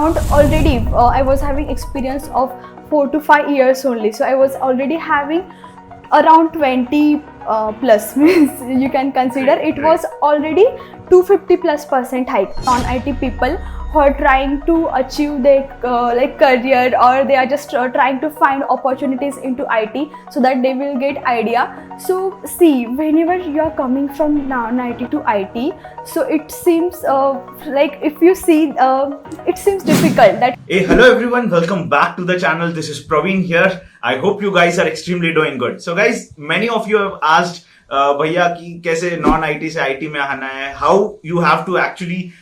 Already I was having experience of 4 to 5 years only, so I was already having around 20 plus means you can consider it was already 250+% hike on IT people who are trying to achieve their career, or they are just trying to find opportunities into IT so that they will get idea. So see, whenever you are coming from non-IT to IT, so it seems like if you see it seems difficult that. Hey, hello everyone, welcome back to the channel. This is Praveen here. I hope you guys are extremely doing good. So guys, many of you have asked भैया कि कैसे non IT से IT में आना है, how you have to actually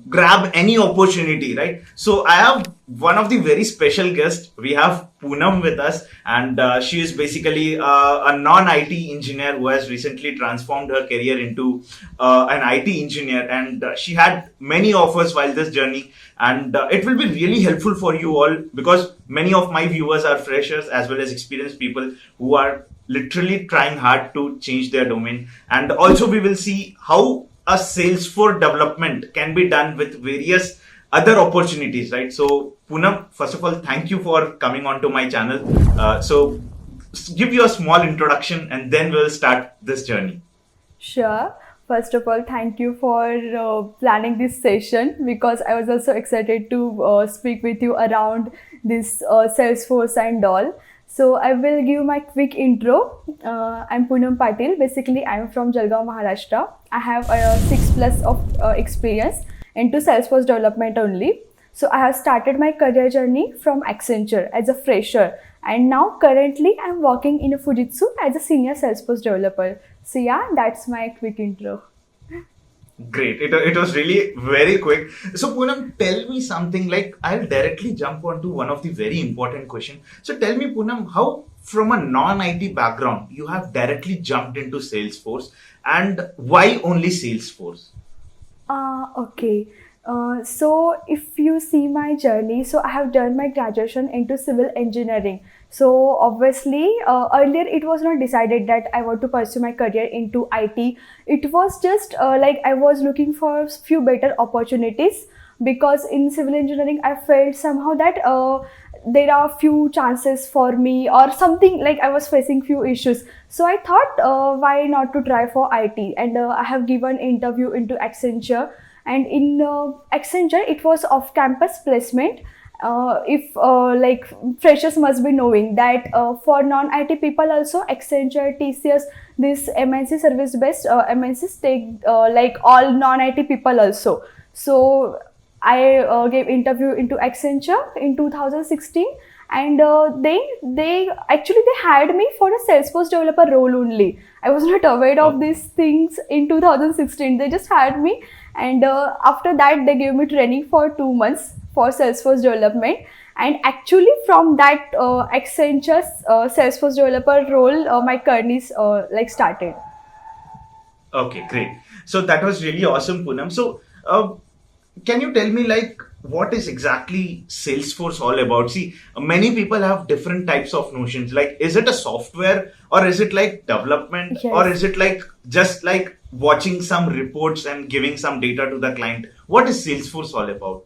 grab any opportunity, right? So I have one of the very special guests. We have Poonam with us, and she is basically a non-IT engineer who has recently transformed her career into an IT engineer, and she had many offers while this journey, and it will be really helpful for you all because many of my viewers are freshers as well as experienced people who are literally trying hard to change their domain. And also we will see how a Salesforce development can be done with various other opportunities, right? So Poonam, first of all, thank you for coming onto my channel. So give you a small introduction and then we'll start this journey. Sure. First of all, thank you for planning this session, because I was also excited to speak with you around this Salesforce and all. So I will give my quick intro. I'm Poonam Patil. Basically, I'm from 𝗪𝗲𝗪𝗁, Maharashtra. I have 6+ of experience into Salesforce development only. So I have started my career journey from Accenture as a fresher, and now currently I'm working in a Fujitsu as a senior Salesforce developer. So yeah, that's my quick intro. Great. It was really very quick. So Poonam, tell me something, like I'll directly jump onto one of the very important questions. So tell me, Poonam, how from a non-IT background you have directly jumped into Salesforce, and why only Salesforce? Okay. So if you see my journey, so I have done my graduation into civil engineering. So obviously earlier it was not decided that I want to pursue my career into IT. It was just like I was looking for few better opportunities, because in civil engineering I felt somehow that there are few chances for me, or something like I was facing few issues. So I thought why not to try for IT, and I have given interview into Accenture. And in Accenture, it was off-campus placement. If like freshers must be knowing that for non-IT people also, Accenture, TCS, this MNC service-based MNCs take like all non-IT people also. So I gave interview into Accenture in 2016, and they actually hired me for a Salesforce developer role only. I was not aware of these things in 2016. They just hired me, and after that they gave me training for 2 months for Salesforce development. And actually from that Accenture's Salesforce developer role, my journey like started. Okay, great. So that was really awesome, Poonam. So can you tell me, like, what is exactly Salesforce all about? See, many people have different types of notions. Like, is it a software, or is it like development, Yes. or is it like just like watching some reports and giving some data to the client? What is Salesforce all about?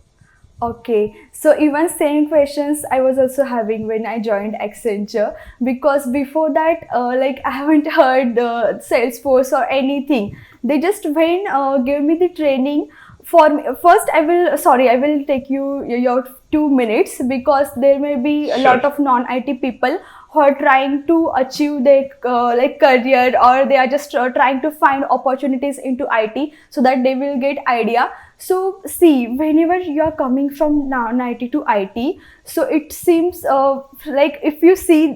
Okay, so even same questions I was also having when I joined Accenture, because before that like I haven't heard Salesforce or anything. They just gave me the training. For me, first I will take you your 2 minutes, because there may be a lot of non-IT people who are trying to achieve their career, or they are just trying to find opportunities into IT so that they will get idea. So see, whenever you are coming from non-IT to IT, so it seems like if you see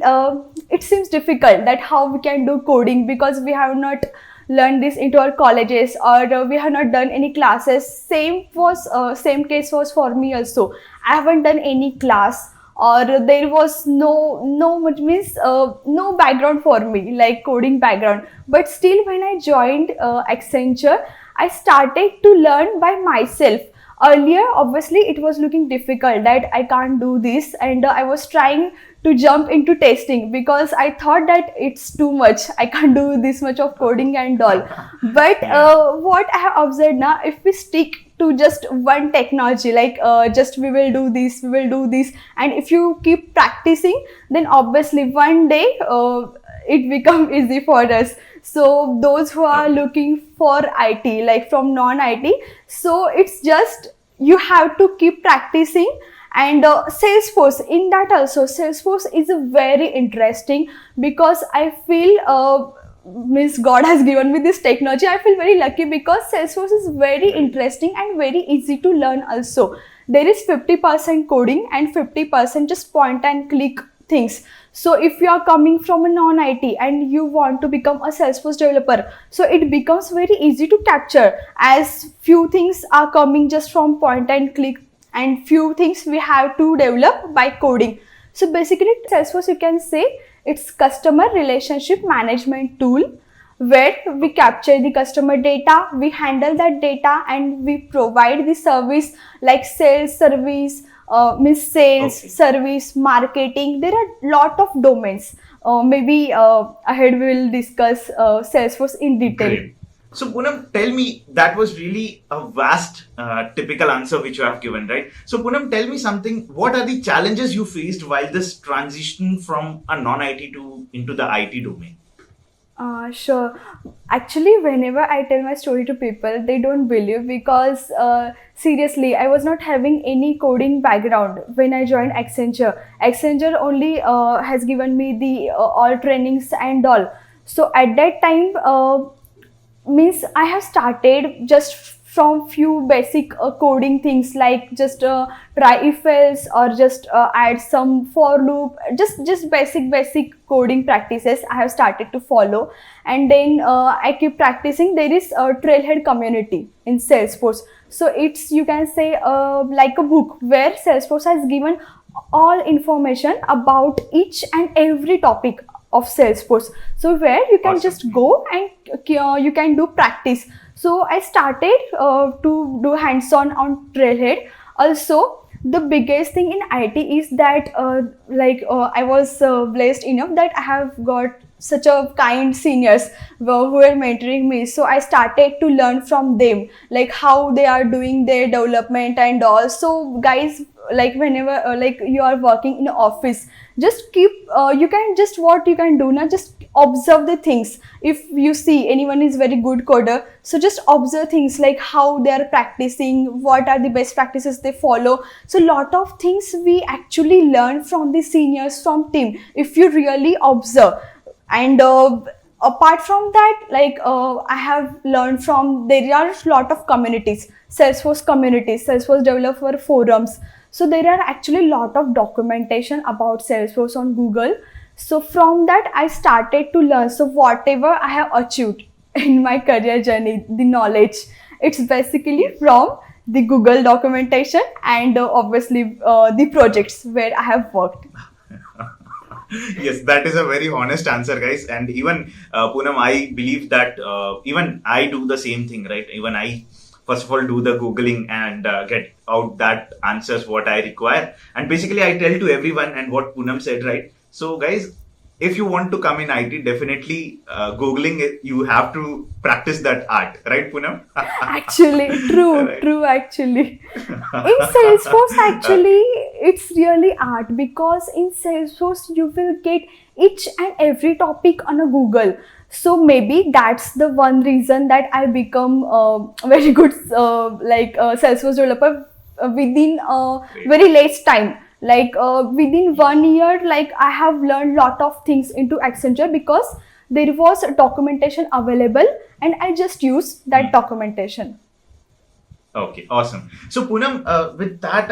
it seems difficult that how we can do coding, because we have not learned this into our colleges, or we have not done any classes. Same case was for me also. I haven't done any class, or there was no background for me, like coding background. But still, when I joined Accenture, I started to learn by myself. Earlier, obviously, it was looking difficult that I can't do this, and I was trying to jump into testing, because I thought that it's too much. I can't do this much of coding and all. But what I have observed now, if we stick to just one technology, like just we will do this, and if you keep practicing, then obviously one day it become easy for us. So those who are looking for IT, like from non-IT, so it's just you have to keep practicing. And Salesforce, in that also, Salesforce is a very interesting, because I feel Miss God has given me this technology. I feel very lucky because Salesforce is very interesting and very easy to learn also. There is 50% coding and 50% just point and click things. So if you are coming from a non-IT and you want to become a Salesforce developer, so it becomes very easy to capture, as few things are coming just from point and click, and few things we have to develop by coding. So basically Salesforce, you can say, it's customer relationship management tool, where we capture the customer data, we handle that data, and we provide the service like sales service, sales, service, marketing. There are lot of domains. Maybe ahead we will discuss Salesforce in detail. Great. So Poonam, tell me, that was really a vast, typical answer which you have given, right? So Poonam, tell me something. What are the challenges you faced while this transition from a non-IT to into the IT domain? Sure. Actually, whenever I tell my story to people, they don't believe, because seriously, I was not having any coding background when I joined Accenture. Accenture only has given me the all trainings and all. So at that time, means I have started just from few basic coding things, like just try if else, or just add some for loop, just basic coding practices I have started to follow. And then I keep practicing. There is a Trailhead community in Salesforce, so it's, you can say, like a book where Salesforce has given all information about each and every topic of Salesforce, so where you can just go and you can do practice. So I started to do hands-on on Trailhead. Also, the biggest thing in IT is that I was blessed enough that I have got such a kind seniors who were mentoring me. So I started to learn from them, like how they are doing their development and all. So guys, like whenever like you are working in an office, just keep you can just, what you can do now, just observe the things. If you see anyone is very good coder, so just observe things like how they are practicing, what are the best practices they follow. So lot of things we actually learn from the seniors, from team, if you really observe. And apart from that, like I have learned from, there are a lot of communities, Salesforce communities, Salesforce developer forums. So there are actually a lot of documentation about Salesforce on Google. So from that I started to learn. So whatever I have achieved in my career journey, the knowledge, it's basically from the Google documentation and obviously the projects where I have worked. Yes, that is a very honest answer, guys. And even Poonam, I believe that even I do the same thing, right? Even I, first of all, do the Googling and get out that answers what I require. And basically, I tell to everyone, and what Poonam said, right? So, guys, if you want to come in IT, definitely Googling it, you have to practice that art, right, Poonam? Actually, true, right. True, actually. In Salesforce, actually, it's really art, because in Salesforce, you will get each and every topic on a Google. So maybe that's the one reason that I become very good Salesforce developer within a very late time. Like within 1 year, like I have learned lot of things into Accenture, because there was documentation available and I just used that documentation. Okay, awesome. So Poonam, with that,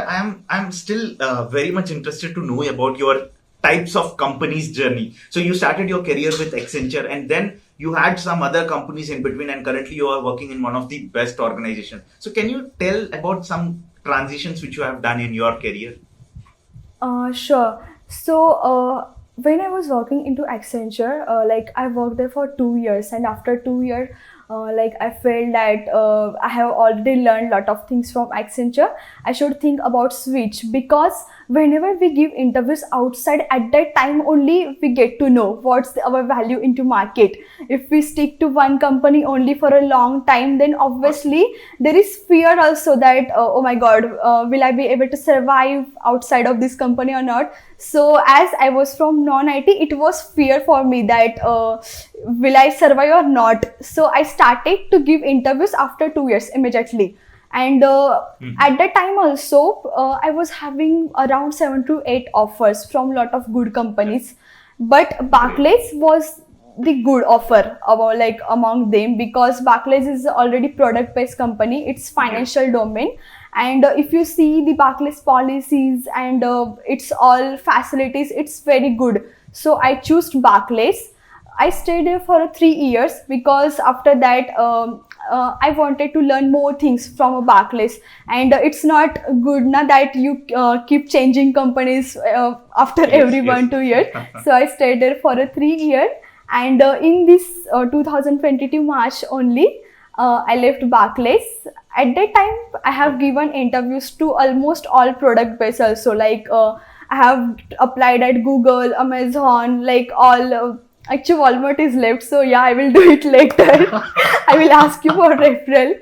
I'm still very much interested to know about your types of companies journey. So you started your career with Accenture, and then you had some other companies in between, and currently you are working in one of the best organizations. So can you tell about some transitions which you have done in your career? Sure. So when I was working into Accenture, like I worked there for 2 years, and after 2 years, like I felt that I have already learned a lot of things from Accenture. I should think about switch, because whenever we give interviews outside, at that time only we get to know what's our value into market. If we stick to one company only for a long time, then obviously there is fear also that oh my god, will I be able to survive outside of this company or not. So as I was from non-IT, it was fear for me that will I survive or not. So I started to give interviews after 2 years immediately. And at that time also, I was having around 7 to 8 offers from lot of good companies. But 𝗪𝗫𝐻 was the good offer like among them, because 𝗪𝗫𝐻 is already product based company. It's financial domain. And if you see the 𝗪𝗫𝐻 policies and it's all facilities, it's very good. So I chose 𝗪𝗫𝐻. I stayed there for 3 years, because after that I wanted to learn more things from 𝗪𝗫𝐻. And it's not good now that you keep changing companies after every 1-2 years. So I stayed there for 3 years. And in this 2022 March only, I left 𝗪𝗫𝐻. At that time, I have given interviews to almost all product based also. Like I have applied at Google, Amazon, like all. Actually, Walmart is left, so yeah, I will do it later. I will ask you for referral.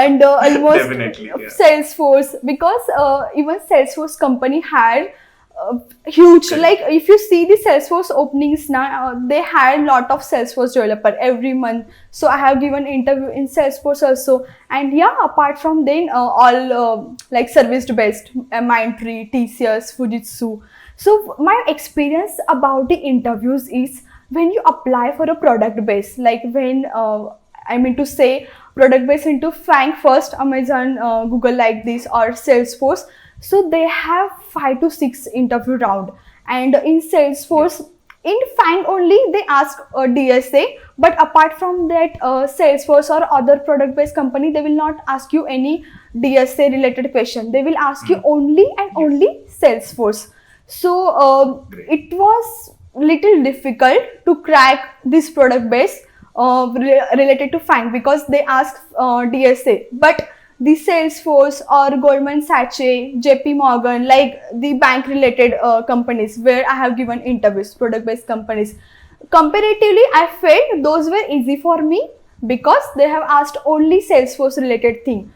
And almost Definitely, yeah. Salesforce, because even Salesforce company had huge, like if you see the Salesforce openings now, they had lot of Salesforce developer every month. So I have given interview in Salesforce also. And yeah, apart from then all like service based, Mindtree, TCS, Fujitsu. So my experience about the interviews is, when you apply for a product base, like when I mean to say product base into FANG first, Amazon, Google like this, or Salesforce. So they have 5 to 6 interview round. And in Salesforce, in FANG only they ask a DSA, but apart from that Salesforce or other product based company, they will not ask you any DSA related question. They will ask you only and only Salesforce. So it was little difficult to crack this product base related to FANG, because they ask DSA. But the Salesforce or Goldman Sachs, JP Morgan, like the bank related companies where I have given interviews, product based companies, comparatively I felt those were easy for me, because they have asked only Salesforce related thing.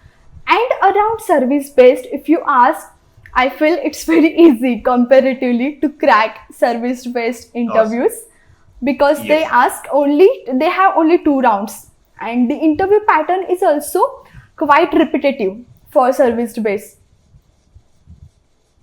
And around service based, if you ask, I feel it's very easy comparatively to crack service based interviews. Awesome. Because they ask only, they have only 2 rounds, and the interview pattern is also quite repetitive for service based.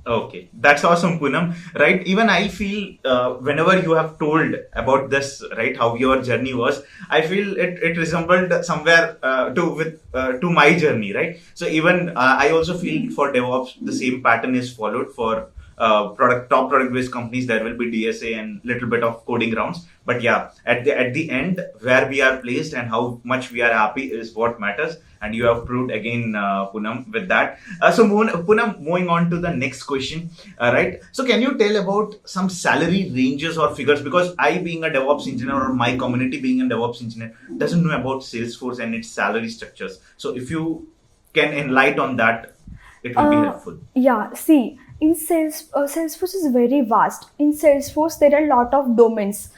Okay, that's awesome, Poonam. Right, even I feel whenever you have told about this, right, how your journey was, I feel it resembled somewhere to my journey, right? So even I also feel for DevOps the same pattern is followed. For top product based companies, there will be DSA and little bit of coding rounds. But yeah, at the end, where we are placed and how much we are happy is what matters. And you have proved again, Poonam, with that. So Poonam, moving on to the next question, right? So can you tell about some salary ranges or figures? Because I, being a DevOps engineer, or my community being a DevOps engineer, doesn't know about Salesforce and its salary structures. So if you can enlighten on that, it will be helpful. Yeah, see, in Salesforce is very vast. In Salesforce, there are a lot of domains.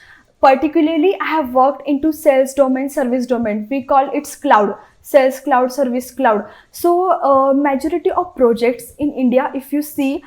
Particularly, I have worked into sales domain, service domain. We call it cloud, sales cloud, service cloud. So majority of projects in India, if you see,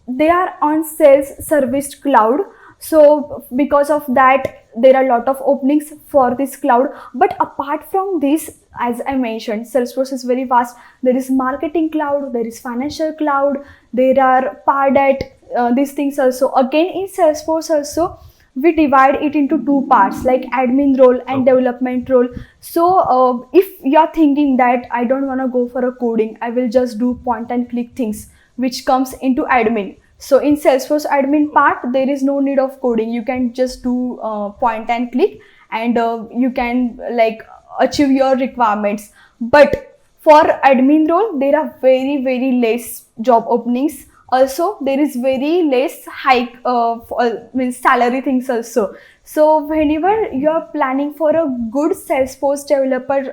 they are on sales service cloud. So because of that, there are a lot of openings for this cloud. But apart from this, as I mentioned, Salesforce is very vast. There is marketing cloud, there is financial cloud, there are PARDAT, these things also. Again, in Salesforce also, we divide it into 2 parts, like admin role and development role. So if you are thinking that I don't want to go for a coding, I will just do point and click things, which comes into admin. So in Salesforce admin part, there is no need of coding. You can just do point and click, and you can like achieve your requirements. But for admin role, there are very, very less job openings. Also, there is very less hike salary things also. So whenever you are planning for a good Salesforce developer,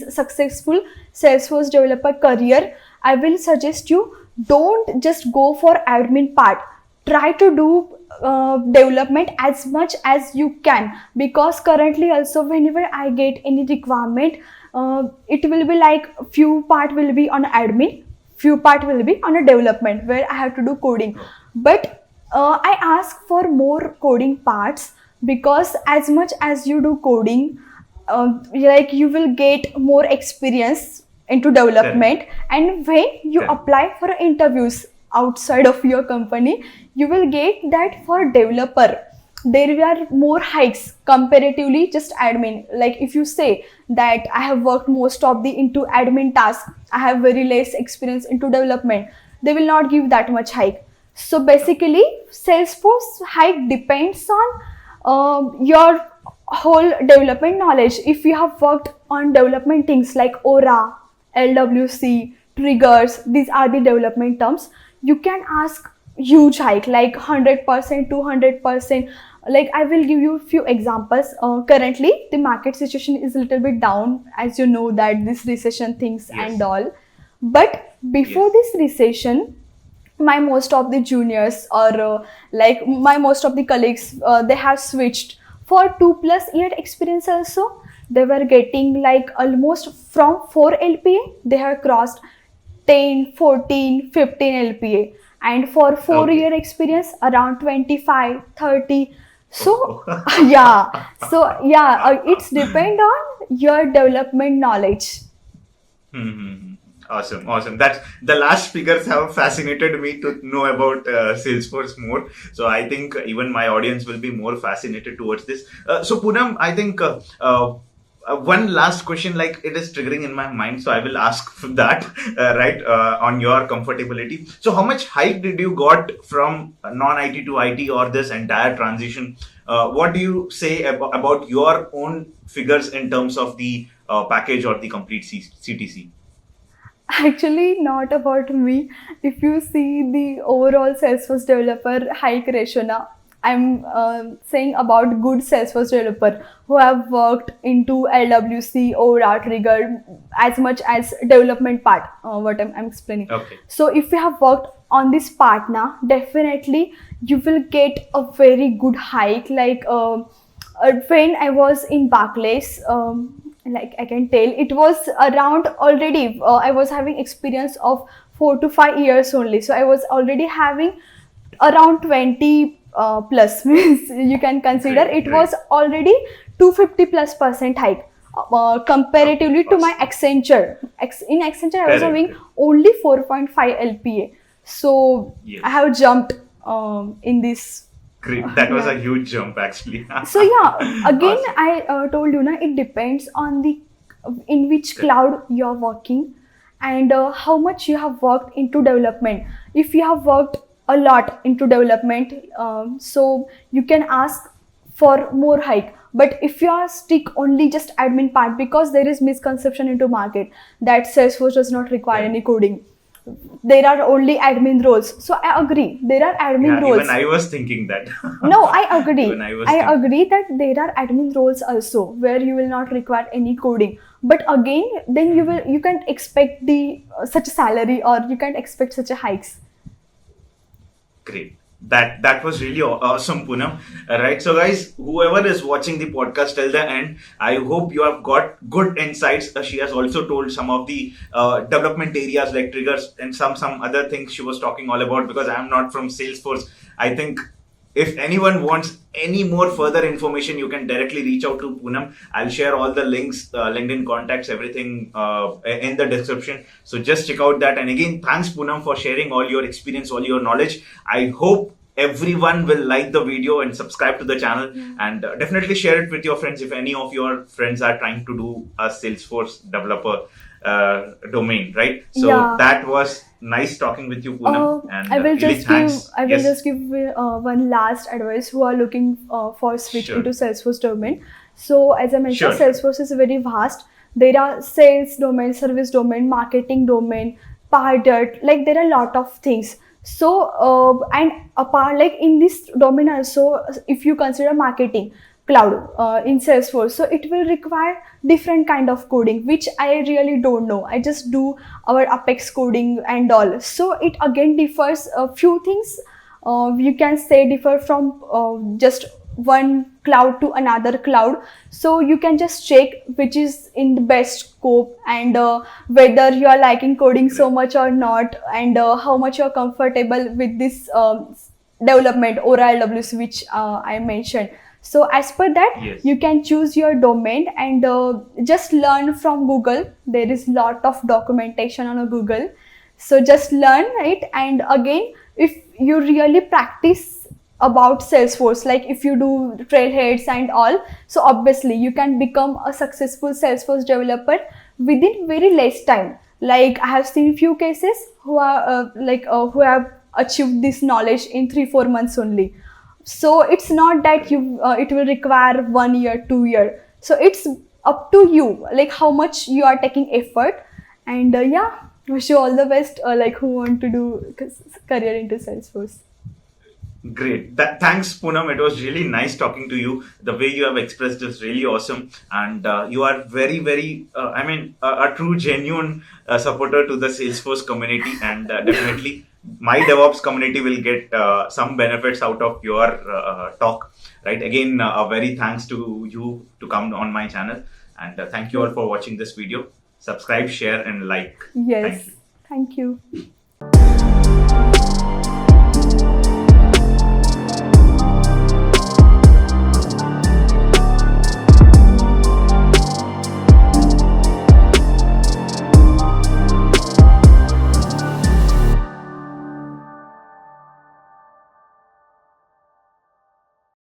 successful Salesforce developer career, I will suggest you don't just go for admin part. Try to do development as much as you can, because currently also whenever I get any requirement, it will be like few part will be on admin, few part will be on a development where I have to do coding. But I ask for more coding parts, because as much as you do coding, like you will get more experience into development. And when you apply for interviews outside of your company, you will get that for developer there are more hikes comparatively just admin. Like if you say that I have worked most of the into admin task, I have very less experience into development, they will not give that much hike. So basically Salesforce hike depends on your whole development knowledge. If you have worked on development things like Aura, LWC, triggers, these are the development terms, you can ask huge hike like 100%, 200%. Like I will give you a few examples. Currently the market situation is a little bit down, as you know that this recession things and all. But before this recession, my most of the juniors or like my most of the colleagues, they have switched for 2+ year experience also. They were getting like almost from 4 LPA, they have crossed 10, 14, 15 LPA, and for 4-year experience around 25, 30. So yeah, so yeah, it's depend on your development knowledge. Awesome, awesome. That's the last figures have fascinated me to know about Salesforce more. So I think even my audience will be more fascinated towards this. So Poonam, I think one last question, like it is triggering in my mind, so I will ask for that, right, on your comfortability. So how much hike did you got from non-IT to IT or this entire transition? What do you say about your own figures in terms of the package or the complete CTC? Actually, not about me. If you see the overall Salesforce developer hike ratio now, I'm saying about good Salesforce developer who have worked into LWC or trigger as much as development part, what I'm explaining. Okay. So if you have worked on this part now, definitely you will get a very good hike. Like when I was in Barclays, like I can tell, it was around already, I was having experience of 4 to 5 years only. So I was already having around 20 plus, means you can consider it was already 250+% hike comparatively to my Accenture. In Accenture I was having only 4.5 LPA. So I have jumped in this. Great. That was a huge jump actually. So yeah, again, awesome. I told you, it depends on the in which cloud you're working and how much you have worked into development. If you have worked a lot into development, so you can ask for more hike. But if you are stick only just admin part, because there is misconception into market that Salesforce does not require any coding. There are only admin roles. So I agree, there are admin roles. Even I was thinking that. No, I agree. I agree that there are admin roles also where you will not require any coding. But again, then you can't expect the such a salary, or you can't expect such a hikes. Great. That was really awesome, Poonam. Right. So guys, whoever is watching the podcast till the end, I hope you have got good insights. She has also told some of the development areas like triggers and some other things she was talking all about, because I am not from Salesforce. I think if anyone wants any more further information, you can directly reach out to Poonam. I'll share all the links, LinkedIn contacts, everything in the description. So just check out that. And again, thanks Poonam for sharing all your experience, all your knowledge. I hope everyone will like the video and subscribe to the channel, and definitely share it with your friends if any of your friends are trying to do a Salesforce developer domain, right? So that was nice talking with you, Poonam. And I will really just give one last advice who are looking for switch into Salesforce domain. So as I mentioned, Salesforce is very vast. There are sales domain, service domain, marketing domain, pardot, like there are a lot of things. So and apart, like in this domain also, if you consider marketing, cloud in Salesforce. So it will require different kind of coding, which I really don't know. I just do our Apex coding and all. So it again differs a few things. You can say differ from just one cloud to another cloud. So you can just check which is in the best scope, and whether you are liking coding so much or not, and how much you are comfortable with this development or 𝗪𝗶 which I mentioned. So as per that, Yes. you can choose your domain and just learn from Google. There is lot of documentation on Google. So just learn it, and again, if you really practice about Salesforce, like if you do trailheads and all, so obviously you can become a successful Salesforce developer within very less time. Like I have seen few cases who are who have achieved this knowledge in 3-4 months only. So it's not that you it will require 1 year, 2 year. So it's up to you, like how much you are taking effort. And yeah, wish you all the best, like who want to do career into Salesforce. Great. Thanks, Poonam. It was really nice talking to you. The way you have expressed is really awesome. And you are very, very, a true, genuine supporter to the Salesforce community. And definitely, my DevOps community will get some benefits out of your talk. Right. Again, a very thanks to you to come on my channel. And thank you all for watching this video. Subscribe, share, and like. Yes. Thank you. Thank you.